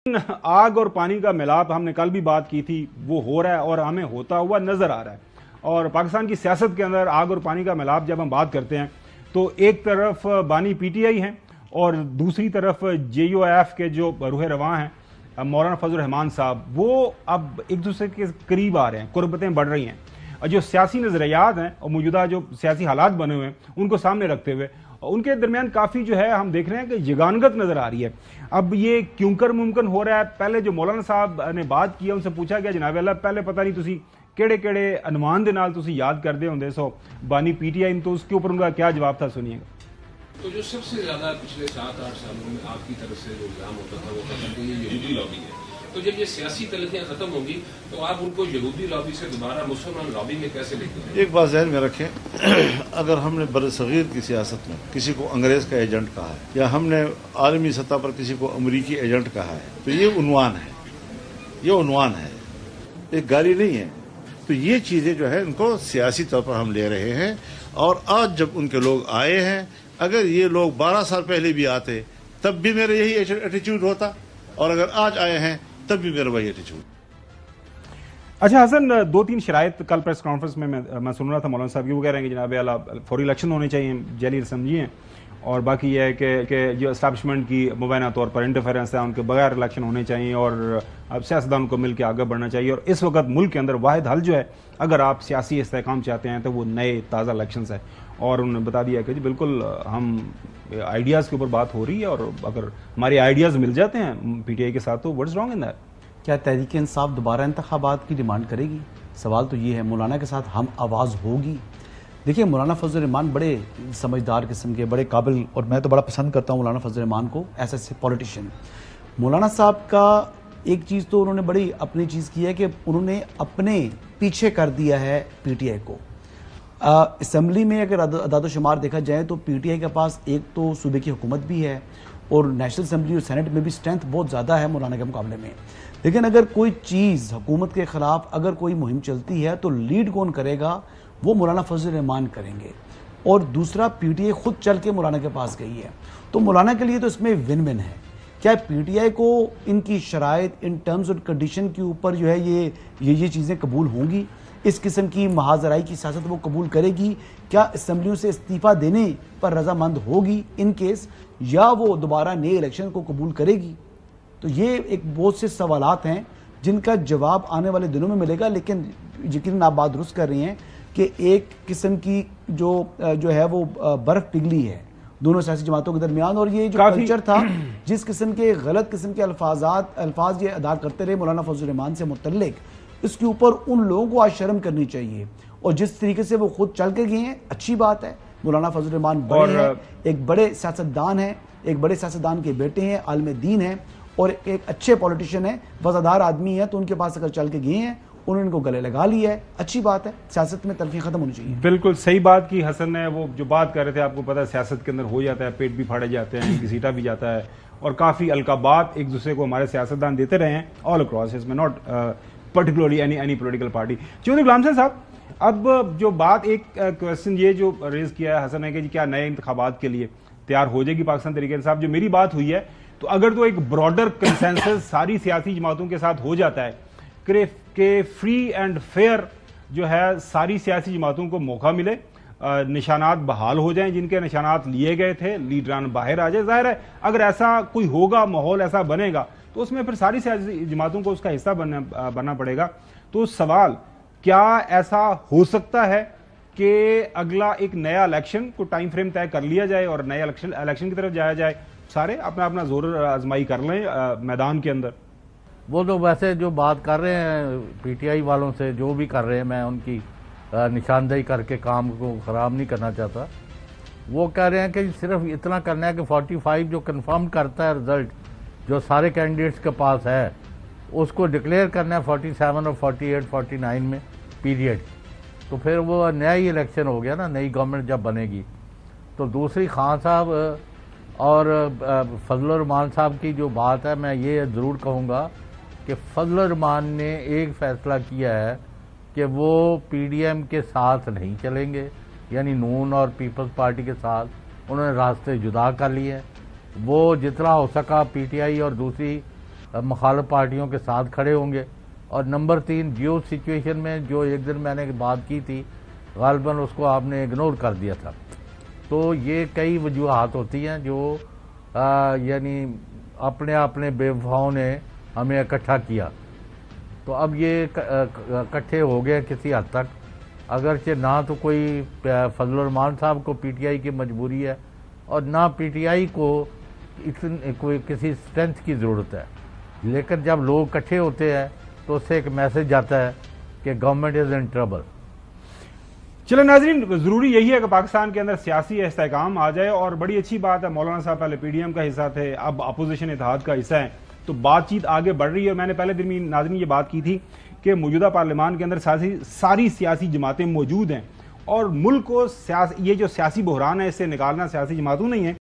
आग और पानी का मिलाप हमने कल भी बात की थी, वो हो रहा है और हमें होता हुआ नजर आ रहा है। और पाकिस्तान की सियासत के अंदर आग और पानी का मिलाप जब हम बात करते हैं तो एक तरफ बानी पीटीआई हैं और दूसरी तरफ जेयूएफ के जो रूह रवां हैं मौलाना फजल रहमान साहब, वो अब एक दूसरे के करीब आ रहे हैं, कुर्बतें बढ़ रही हैं। और जो सियासी नजरियात हैं और मौजूदा जो सियासी हालात बने हुए हैं उनको सामने रखते हुए उनके दरमियान काफ़ी जो है हम देख रहे हैं कि जगानगत नज़र आ रही है। अब ये क्यों कर मुमकिन हो रहा है? पहले जो मौलाना साहब ने बात की, उनसे पूछा गया जनाब अल्लाह पहले पता नहीं तुसी केड़े केड़े अनुमान दे नाल तुसी याद करदे होंदे सो बानी पीटीआई, तो उसके ऊपर उनका क्या जवाब था, सुनिएगा। तो जो सबसे ज्यादा पिछले 7-8 सालों में आपकी तरफ से जो इल्जाम होता था वो था कि ये यहूदी लॉबी है। तो जब ये सियासी तलखियां खत्म होंगी तो आप उनको यहूदी लॉबी से दोबारा मुसलमान लॉबी में कैसे लेते हैं? एक बात ज़हन में रखें, अगर हमने बरसगीर की सियासत में किसी को अंग्रेज का एजेंट कहा है या हमने आलमी सतह पर किसी को अमरीकी एजेंट कहा है तो ये उन्वान है, ये उन्वान है, एक गाली नहीं है। तो ये चीज़ें जो है इनको सियासी तौर पर हम ले रहे हैं। और आज जब उनके लोग आए हैं, अगर ये लोग 12 साल पहले भी आते तब भी मेरा यही एटीट्यूड होता, और अगर आज आए हैं तब भी मेरा वही एटीट्यूड। अच्छा हसन, 2-3 शराइत कल प्रेस कॉन्फ्रेंस में मैं सुन रहा था मौलाना साहब की, वो कह रहे हैं कि जनाब आला फौरी इलेक्शन होने चाहिए, जैली समझिए, और बाकी यह है कि जो एस्टैब्लिशमेंट की मुबैना तौर पर इंटरफेरेंस है उनके बगैर इलेक्शन होने चाहिए और अब सियासतदान को मिल के आगे बढ़ना चाहिए। और इस वक्त मुल्क के अंदर वाहिद हल जो है अगर आप सियासी इस्तेहकाम चाहते हैं तो वो नए ताज़ा इलेक्शन है। और उन्होंने बता दिया कि जी बिल्कुल हम आइडियाज़ के ऊपर बात हो रही है और अगर हमारे आइडियाज़ मिल जाते हैं पीटीआई के साथ तो what is wrong in that? क्या तहरीक इंसाफ दोबारा इंतखाबात की डिमांड करेगी? सवाल तो ये है। मौलाना के साथ हम आवाज़ होगी। देखिए, मौलाना फजल रहमान बड़े समझदार किस्म के, बड़े काबिल, और मैं तो बड़ा पसंद करता हूँ मौलाना फजल रहमान को एज ए पॉलिटिशियन। मौलाना साहब का एक चीज़ तो उन्होंने बड़ी अपनी चीज़ की है कि उन्होंने अपने पीछे कर दिया है पीटीआई को। असम्बली में अगर अदाद शुमार देखा जाए तो पीटीआई के पास एक तो सूबे की हुकूमत भी है और नेशनल असम्बली और सेनेट में भी स्ट्रेंथ बहुत ज़्यादा है मौलाना के मुकाबले में। लेकिन अगर कोई चीज़ हुकूमत के ख़िलाफ़ अगर कोई मुहिम चलती है तो लीड कौन करेगा? वो मौलाना फजल रहमान करेंगे। और दूसरा, पीटीआई खुद चल के मौलाना के पास गई है, तो मौलाना के लिए तो इसमें विन विन है। क्या पीटीआई को इनकी शराइत, इन टर्म्स और कंडीशन के ऊपर जो है ये चीज़ें कबूल होंगी? इस किस्म की महाजराई की सियासत वो कबूल करेगी? क्या असम्बलियों से इस्तीफ़ा देने पर रजामंद होगी इन केस, या वो दोबारा नए इलेक्शन को कबूल करेगी? तो ये एक बहुत से सवालात हैं जिनका जवाब आने वाले दिनों में मिलेगा। लेकिन यकीनन आप बात दुरुस्त कर रही हैं कि एक किस्म की जो है वो बर्फ पिघली है दोनों सियासी जमातों के दरमियान। और ये जो कल्चर था, जिस किस्म के गलत किस्म के अल्फाज ये अदा करते रहे मौलाना फजल रहमान से मुतल्लिक, इसके ऊपर उन लोगों को आज शर्म करनी चाहिए। और जिस तरीके से वो खुद चल के गए हैं, अच्छी बात है। मौलाना फजल रहमान बड़े हैं, एक बड़े सियासतदान हैं, एक बड़े सियासतदान के बेटे हैं, आलिम दीन हैं और एक अच्छे पॉलिटिशियन हैं, वफादार आदमी हैं। तो उनके पास अगर चल के गए हैं, उन्होंने इनको गले लगा लिया है, अच्छी बात है। सियासत में तलखी खत्म होनी चाहिए। बिल्कुल सही बात की हसन ने, वो जो बात कर रहे थे, आपको पता है सियासत के अंदर हो जाता है, पेट भी फाड़े जाते हैं, घसीटा भी जाता है और काफ़ी अलकाबात एक दूसरे को हमारे सियासतदान देते रहे हैं ऑल अक्रॉस, इसमें not particularly any political party. Chaudhry Ghulam Hussain साहब, अब जो बात एक क्वेश्चन ये जो रेज किया है हसन है कि क्या नए इंतखाबात के लिए तैयार हो जाएगी पाकिस्तान तरीके साहब? जो मेरी बात हुई है तो अगर तो एक ब्रॉडर कंसेंसस सारी सियासी जमातों के साथ हो जाता है कि फ्री एंड फेयर जो है सारी सियासी जमातों को मौका मिले, निशानात बहाल हो जाएं, जिनके निशानात लिए गए थे, लीडरान बाहर आ जाए। जाहिर है अगर ऐसा कोई होगा, माहौल ऐसा बनेगा तो उसमें फिर सारी सियासी जमातों को उसका हिस्सा बनना पड़ेगा। तो सवाल, क्या ऐसा हो सकता है कि अगला एक नया इलेक्शन को टाइम फ्रेम तय कर लिया जाए और नया इलेक्शन की तरफ जाया जाए, सारे अपना अपना जोर आजमाई कर लें मैदान के अंदर? वो तो वैसे जो बात कर रहे हैं पीटीआई वालों से, जो भी कर रहे हैं, मैं उनकी निशानदेही करके काम को ख़राब नहीं करना चाहता। वो कह रहे हैं कि सिर्फ इतना करना है कि 45 जो कंफर्म करता है रिजल्ट जो सारे कैंडिडेट्स के पास है, उसको डिक्लेयर करना है 47 और 48, 49 में पीरियड। तो फिर वो नया ही इलेक्शन हो गया ना, नई गवर्नमेंट जब बनेगी। तो दूसरी खान साहब और फजल रहमान साहब की जो बात है, मैं ये ज़रूर कहूँगा कि फजल रहमान ने एक फ़ैसला किया है कि वो पीडीएम के साथ नहीं चलेंगे, यानी नून और पीपल्स पार्टी के साथ उन्होंने रास्ते जुदा कर लिए हैं। वो जितना हो सका पीटीआई और दूसरी مخالف پارٹیوں کے ساتھ کھڑے ہوں گے، اور نمبر 3 جیو سچویشن میں جو ایک دن میں نے بات کی تھی غالباً اس کو آپ نے اگنور کر دیا تھا. تو یہ کئی وجوہات ہوتی ہیں جو یعنی اپنے بے وفاؤں نے ہمیں اکٹھا کیا. تو اب یہ اکٹھے ہو گئے کسی حد تک، اگرچہ نہ تو کوئی فضل الرحمان صاحب کو پی ٹی آئی کی مجبوری ہے اور نہ پی ٹی آئی کو کوئی کسی اسٹرینتھ کی ضرورت ہے، لیکن جب لوگ اکٹھے ہوتے ہیں تو اس سے ایک میسج جاتا ہے کہ گورنمنٹ از ان ٹربل. چلے ناظرین، ضروری یہی ہے کہ پاکستان کے اندر سیاسی استحکام آ جائے، اور بڑی اچھی بات ہے مولانا صاحب پہلے پی ڈی ایم کا حصہ تھے، اب اپوزیشن اتحاد کا حصہ ہے، تو بات چیت آگے بڑھ رہی ہے. میں نے پہلے دن میں ناظرین یہ بات کی تھی کہ موجودہ پارلیمان کے اندر ساری سیاسی جماعتیں موجود ہیں، اور ملک کو یہ جو سیاسی بحران ہے اس سے نکالنا سیاسی جماعتوں نہیں ہے